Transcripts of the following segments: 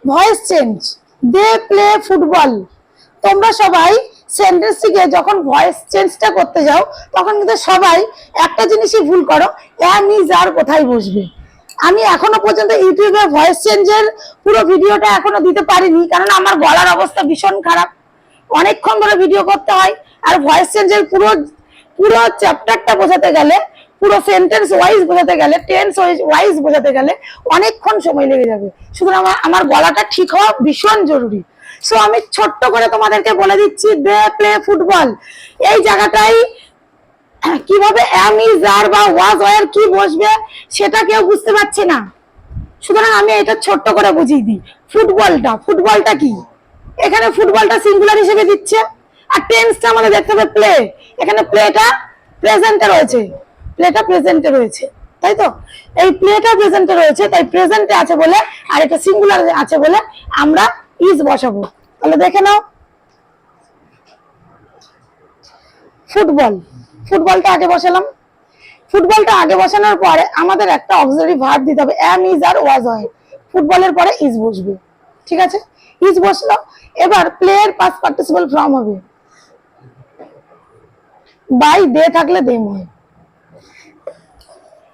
Voice change, they play football. তোমরা সবাই sentence থেকে যখন ভয়েস চেঞ্জটা করতে যাও তখন কিন্তু সবাই একটা জিনিসই ভুল করো, এম ইজ আর কোথায় বসবে। আমি এখনো পর্যন্ত ইউটিউবে ভয়েস চেঞ্জের পুরো ভিডিওটা এখনো দিতে পারিনি, কারণ আমার গলার অবস্থা ভীষণ খারাপ, অনেকক্ষণ ধরে ভিডিও করতে হয়। আর ভয়েস চেঞ্জের পুরো পুরো চ্যাপ্টারটা বোঝাতে গেলে, পুরো সেন্টেন্স ওয়াইজ বোঝাতে গেলে, টেন্স ওয়াইজ বোঝাতে গেলে অনেকক্ষণ সময় লেগে যাবে। সুতরাং আমার গলাটা ঠিক হওয়া ভীষণ জরুরি। সো আমি ছোট্ট করে তোমাদেরকে বলে দিচ্ছি, দে প্লে ফুটবল এই জায়গাটাই কিভাবে এম ইজ আর বা ওয়াজ ওয়ার কি বসবে সেটা কেউ বুঝতে পারছে না। সুতরাং আমি এটা ছোট্ট করে বুঝিয়ে দিই। ফুটবলটা কি, এখানে ফুটবলটা সিঙ্গুলার হিসেবে দিচ্ছে, আর টেন্সটা আমাদের দেখতে হবে প্লে। এখানে প্লেটা প্রেজেন্টে রয়েছে, তাই তো? এই প্লেটা প্রেজেন্টে রয়েছে, তাই প্রেজেন্টে আছে বলে, আর এটা সিঙ্গুলার আছে বলে আমরা ইজ বসাবো। তাহলে দেখে নাও, ফুটবলটা আগে বসালাম। ফুটবলটা আগে বসানোর পরে আমাদের একটা অক্সিলারি ভার্ব দিতে হবে, এম ইজ আর ওয়াজ হয়। ফুটবলের পরে ইজ বসবে, ঠিক আছে? ইজ বসলো। এবার প্লে এর পাস্ট পার্টিসিপল ফর্ম হবে বাই, দে থাকলে দেম হয়,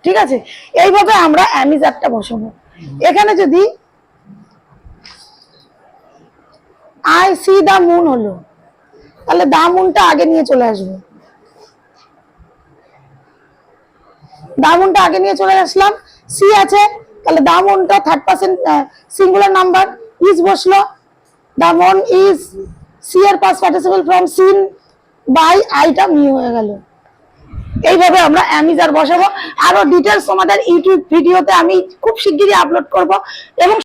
ঠিক আছে? এইভাবে আমরা এম ইজ আরটা বসাবো। এখানে যদি আই সি দা মুন হলো, তাহলে দা মুনটা আগে নিয়ে চলে আসবো, দামনটা আগে নিয়ে চলে আসলাম। সি আছে, তাহলে দামনটা third person singular number, is বসলো। দামন ইজ, সি এর past participle from seen, by আইটা মি হয়ে গেল। এইভাবে আমরা এম ইজ আর বসাবো। আরো ডিটেলস তোমাদের ইউটিউব ভিডিওতে আমি খুব শিগগিরই আপলোড করব এবং